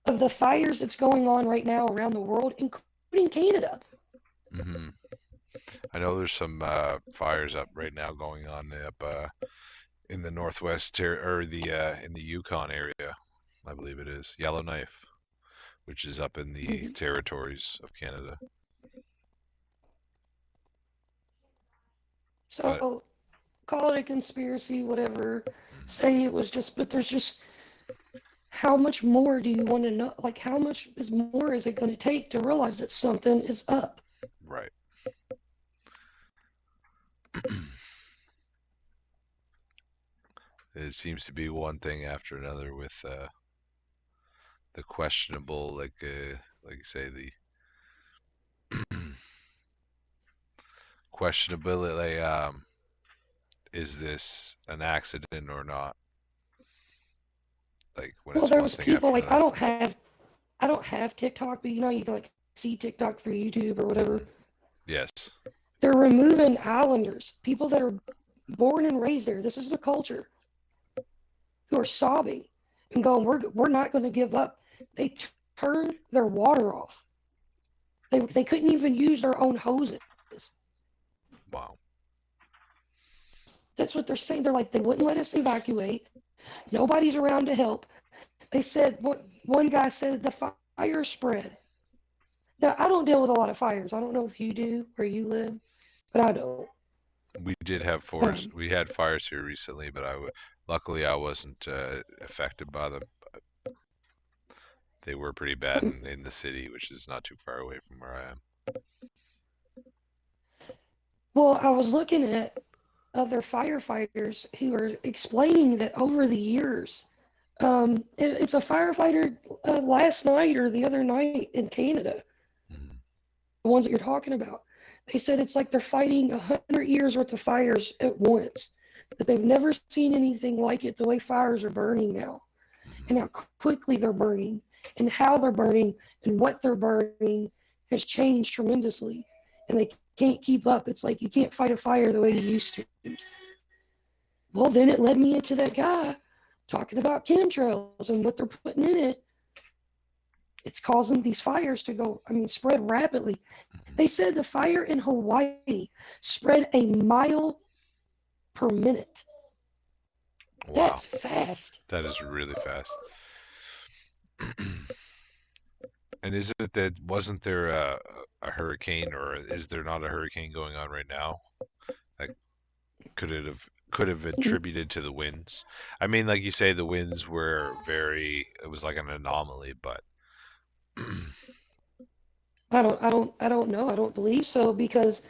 of the fires that's going on right now around the world, including Canada. I know there's some fires up right now going on up in the northwest in the Yukon area, I believe it is Yellowknife, which is up in the territories of Canada. So call it a conspiracy, whatever. Say it was just, but there's just how much more do you want to know? Like, how much more is it going to take to realize that something is up? Right. It seems to be one thing after another with the questionable, like you say, the questionability. Is this an accident or not? Like when Well, it's there one was thing people after like another. I don't have TikTok, but you know you can like see TikTok through YouTube or whatever. Yes. They're removing islanders, people that are born and raised there. This is their culture, who are sobbing and going, "We're not going to give up." They turned their water off. They couldn't even use their own hoses. Wow. That's what they're saying. They're like, they wouldn't let us evacuate. Nobody's around to help. They said, one guy said the fire spread. Now, I don't deal with a lot of fires. I don't know if you do where you live, but I don't. We did have forest. We had fires here recently, but luckily I wasn't affected by them. They were pretty bad in the city, which is not too far away from where I am. Well, I was looking at other firefighters who are explaining that over the years, it's a firefighter last night or the other night in Canada, the ones that you're talking about. They said it's like they're fighting 100 years worth of fires at once, that they've never seen anything like it, the way fires are burning now, and how quickly they're burning, and how they're burning, and what they're burning has changed tremendously, and they can't keep up. It's like you can't fight a fire the way you used to. Well, then it led me into that guy talking about chemtrails and what they're putting in it. It's causing these fires to spread rapidly. They said the fire in Hawaii spread a mile per minute. Wow. That's fast. That is really fast. And wasn't there a hurricane, or is there not a hurricane going on right now? Like, could have attributed to the winds? I mean, like you say, the winds were it was like an anomaly, but I don't know. I don't believe so, because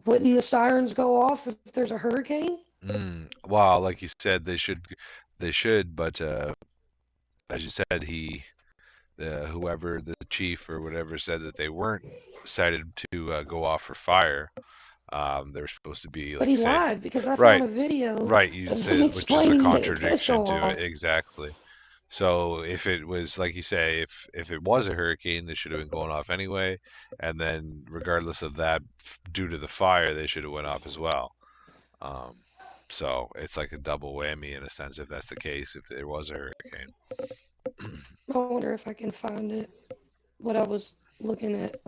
wouldn't the sirens go off if there's a hurricane? Well, like you said, they should, but as you said, whoever the chief or whatever said that they weren't cited to go off for fire. They were supposed to be, But like he you say, lied, because I right, found a video right. You of him said, which is a explaining that it does contradiction go to it, off. exactly. So if it was like you say, if it was a hurricane, they should have been going off anyway, and then regardless of that, due to the fire, they should have went off as well. So it's like a double whammy in a sense, if that's the case, if there was a hurricane. I wonder if I can find it, what I was looking at.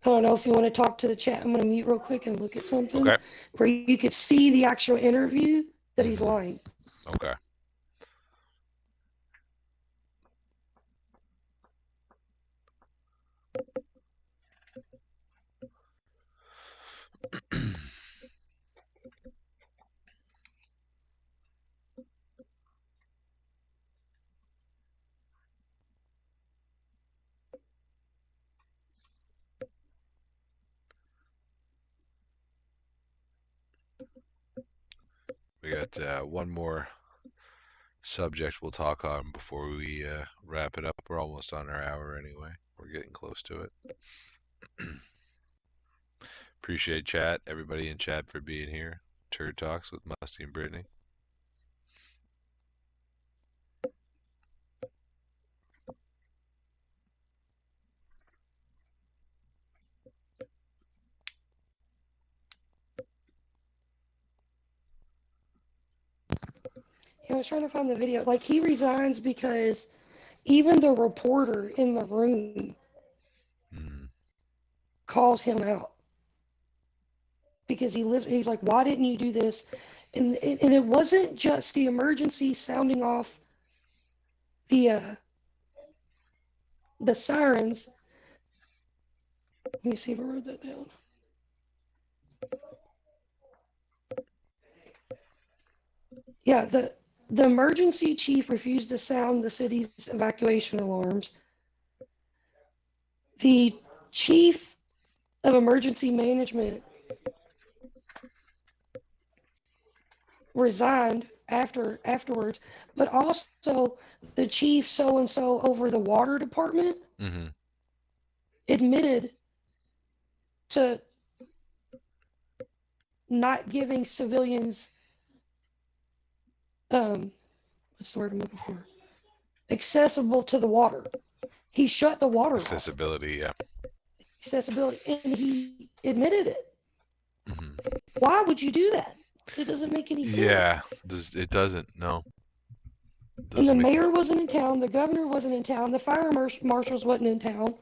I don't know if you want to talk to the chat. I'm going to mute real quick and look at something Okay. where you could see the actual interview that he's lying. Okay. We got one more subject we'll talk on before we wrap it up. We're almost on our hour anyway. We're getting close to it. Appreciate chat, everybody in chat, for being here. Turd Talks with Musty and Brittany. I was trying to find the video. Like, he resigns because even the reporter in the room calls him out. Because he's like, why didn't you do this? And it wasn't just the emergency sounding off the sirens. Let me see if I wrote that down. Yeah, the emergency chief refused to sound the city's evacuation alarms. The chief of emergency management resigned afterwards, but also the chief so-and-so over the water department admitted to not giving civilians what's the word I'm looking for? Accessible to the water. He shut the water off. Accessibility, yeah. Accessibility, and he admitted it. Why would you do that? It doesn't make any sense. Yeah, it doesn't. No. And the mayor wasn't in town. The governor wasn't in town. The fire marshals wasn't in town.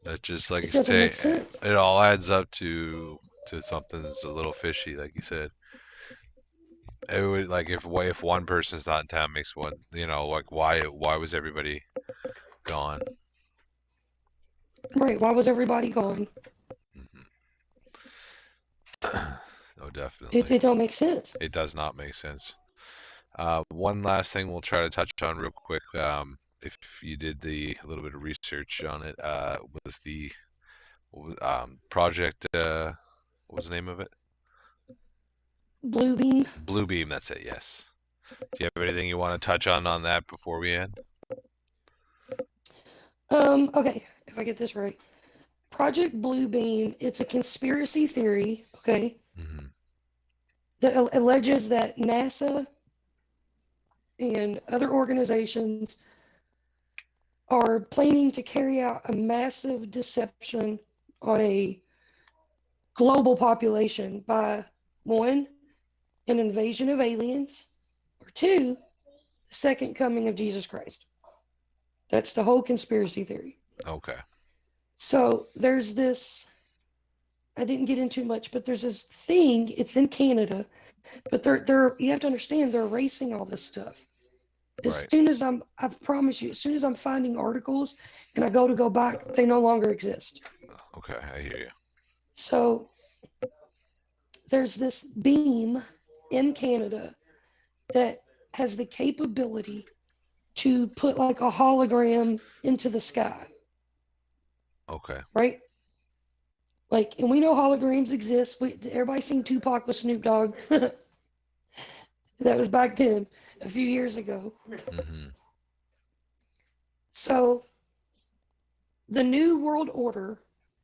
That just, like It you doesn't say, make sense. it all adds up to something that's a little fishy, like you said. It would, like, if one person's not in town makes one, like why was everybody gone? Right? Why was everybody gone? No, definitely. It don't make sense. It does not make sense. One last thing we'll try to touch on real quick. If you did a little bit of research on it, was the project? What was the name of it? Blue Beam. Blue Beam. That's it. Yes. Do you have anything you want to touch on that before we end? Okay, if I get this right. Project Blue Beam, it's a conspiracy theory, okay, that alleges that NASA and other organizations are planning to carry out a massive deception on a global population by, one, an invasion of aliens, or two, the second coming of Jesus Christ. That's the whole conspiracy theory. Okay. So there's this, I didn't get into much, but there's this thing, it's in Canada, but they're you have to understand, they're erasing all this stuff. As soon as I promise you, as soon as I'm finding articles and I go back, they no longer exist. Okay, I hear you. So there's this beam in Canada that has the capability to put like a hologram into the sky. Okay. Right? Like, and we know holograms exist. Everybody's seen Tupac with Snoop Dogg. That was back then, a few years ago. So, the New World Order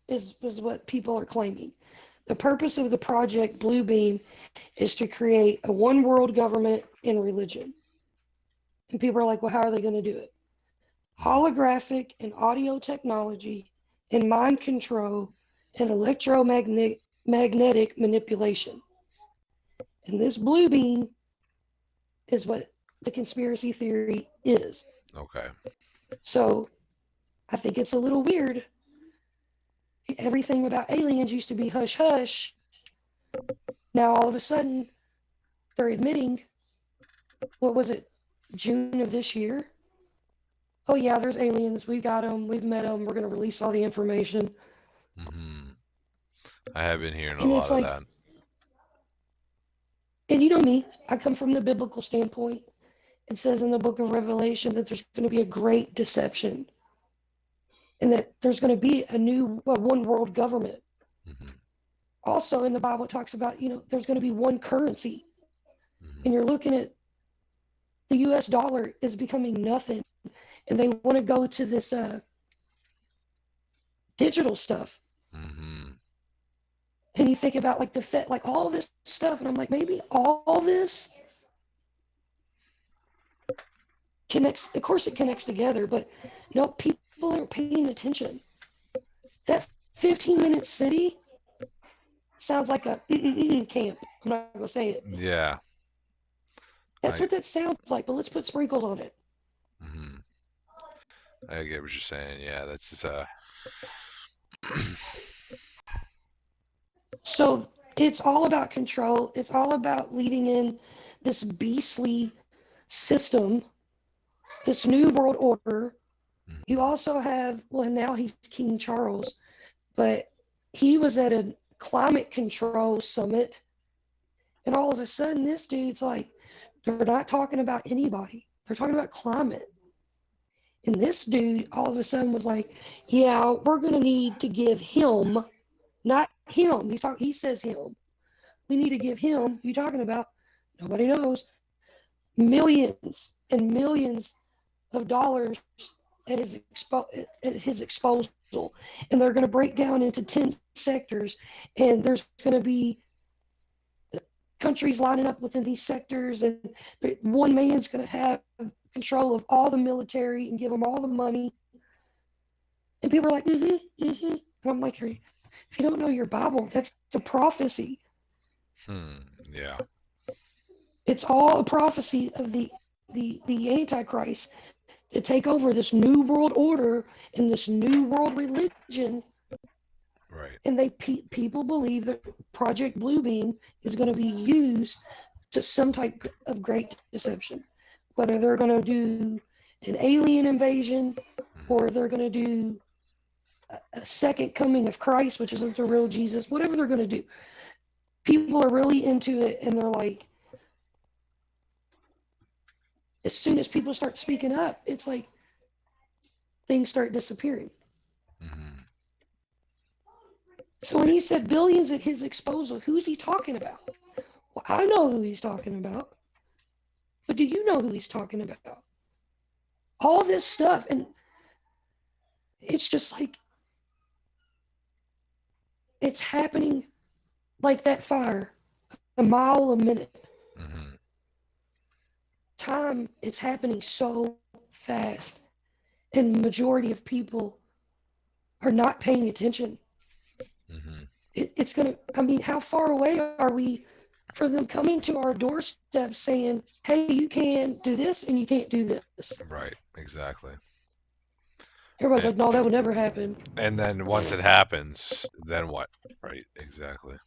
is what people are claiming. The purpose of the project Blue Beam is to create a one world government and religion. And people are like, well, how are they going to do it? Holographic and audio technology and mind control and electromagnetic manipulation. And this blue beam is what the conspiracy theory is. Okay. So I think it's a little weird. Everything about aliens used to be hush hush. Now all of a sudden they're admitting, what was it, June of this year? Oh yeah, there's aliens. We got them. We've met them. We're going to release all the information. I have been hearing a lot of that. And you know me, I come from the biblical standpoint. It says in the book of Revelation that there's going to be a great deception and that there's going to be a new one world government. Also in the Bible, it talks about, there's going to be one currency. And you're looking at the US dollar is becoming nothing. And they want to go to this digital stuff. And you think about like the Fed, like all this stuff, and I'm like, maybe all this connects. Of course, it connects together, but people aren't paying attention. That 15-minute city sounds like a camp. I'm not gonna say it. Yeah. That's what that sounds like. But let's put sprinkles on it. I get what you're saying. Yeah, that's just So it's all about control. It's all about leading in this beastly system, this new world order. You also have, well, now he's King Charles, but he was at a climate control summit, And all of a sudden, this dude's like, they're not talking about anybody. They're talking about climate. And this dude all of a sudden was like, yeah, we're going to need to give him, not him. He says him. We need to give him, who you talking about? Nobody knows. Millions and millions of dollars at his disposal. And they're going to break down into 10 sectors. And there's going to be countries lining up within these sectors. And one man's going to have control of all the military and give them all the money. And people are like, And I'm like, if you don't know your Bible, that's a prophecy. Yeah. It's all a prophecy of the Antichrist to take over this new world order and this new world religion. Right. And people believe that Project Bluebeam is going to be used to some type of great deception. Whether they're going to do an alien invasion or they're going to do a second coming of Christ, which isn't the real Jesus, whatever they're going to do. People are really into it, and they're like, as soon as people start speaking up, it's like things start disappearing. So when he said billions at his disposal, who's he talking about? Well, I know who he's talking about. But do you know who he's talking about? All this stuff, and it's just like, it's happening like that fire, a mile a minute. Time, it's happening so fast, and the majority of people are not paying attention. It's gonna, I mean, how far away are we for them coming to our doorstep saying, hey, you can do this and you can't do this? Right, exactly. Everybody's like, no, that would never happen. And then once it happens, then what? Right, exactly.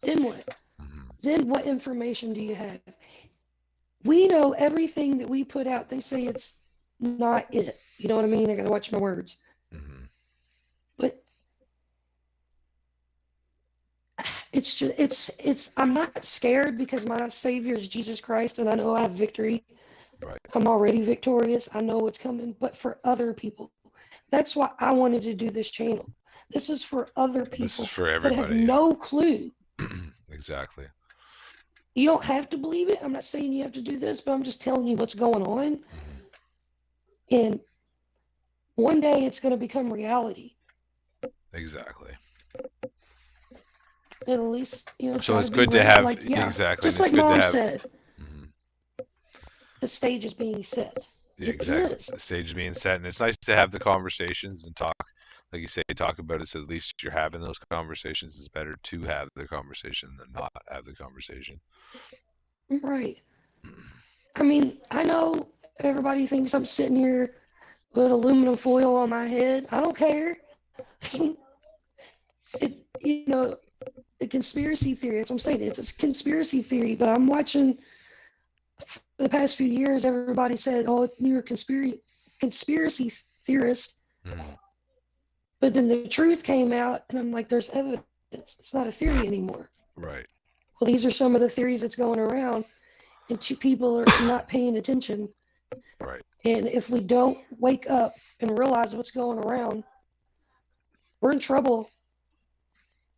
Then what? Then what information do you have? We know everything that we put out. They say it's not it. You know what I mean? I got to watch my words. But it's just, I'm not scared because my Savior is Jesus Christ and I know I have victory. Right. I'm already victorious. I know what's coming. But for other people, that's why I wanted to do this channel. This is for other people This is for that everybody. have no clue. Exactly. You don't have to believe it. I'm not saying you have to do this, but I'm just telling you what's going on. And one day it's going to become reality. Exactly. At least, you know. So it's good to have, exactly. Just like Mom said, the stage is being set. Yeah, exactly. The stage is being set, and it's nice to have the conversations and talk, like you say, talk about it. So at least you're having those conversations. It's better to have the conversation than not have the conversation. Right. I mean, I know everybody thinks I'm sitting here with aluminum foil on my head. I don't care. A conspiracy theory. That's what I'm saying. It's a conspiracy theory, but I'm watching. For the past few years, everybody said, "Oh, you're a conspiracy theorist," but then the truth came out, and I'm like, "There's evidence. It's not a theory anymore." Right. Well, these are some of the theories that's going around, and people are not paying attention. Right. And if we don't wake up and realize what's going around, we're in trouble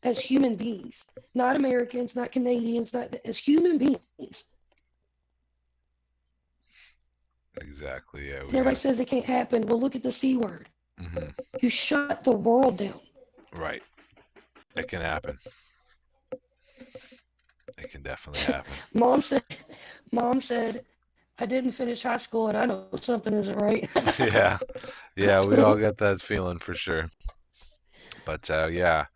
as human beings, not Americans, not Canadians, not as human beings. Exactly. Yeah. Everybody says it can't happen. Well, look at the C word. You shut the world down. Right. It can happen. It can definitely happen. Mom said, I didn't finish high school and I know something isn't right. Yeah. Yeah, we all get that feeling for sure. But yeah,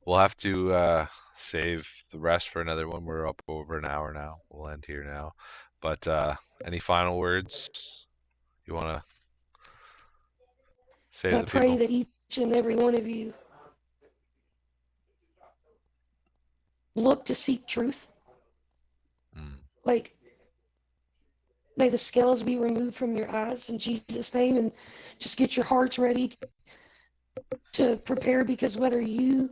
we'll have to save the rest for another one. We're up over an hour now. We'll end here now. But any final words you want to say to the people? I pray that each and every one of you look to seek truth. Like, may the scales be removed from your eyes in Jesus' name, and just get your hearts ready to prepare, because whether you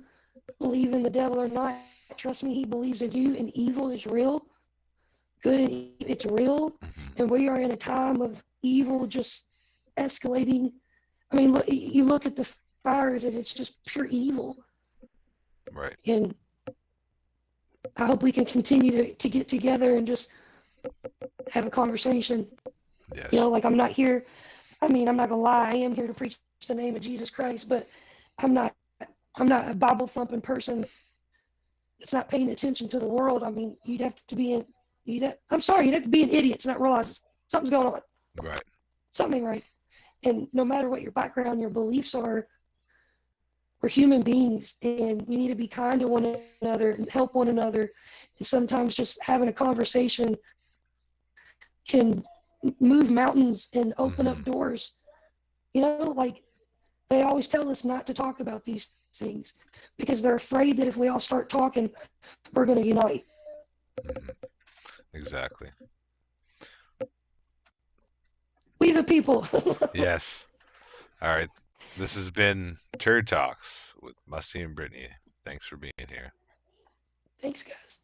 believe in the devil or not, trust me, he believes in you, and evil is real. good, it's real, and we are in a time of evil just escalating. I mean, look, you look at the fires, and it's just pure evil. Right. And I hope we can continue to get together and just have a conversation. Yes. You know, like I'm not here. I mean, I'm not gonna lie. I am here to preach the name of Jesus Christ, but I'm not a Bible thumping person. It's not paying attention to the world. I mean, you'd have to be you'd have to be an idiot to not realize something's going on. Right. Something ain't right. And no matter what your background, your beliefs are, we're human beings, and we need to be kind to one another and help one another. And sometimes just having a conversation can move mountains and open up doors. You know, like they always tell us not to talk about these things because they're afraid that if we all start talking, we're going to unite. Exactly. We the people. Yes. All right. This has been Turd Talks with Musty and Brittany. Thanks for being here. Thanks, guys.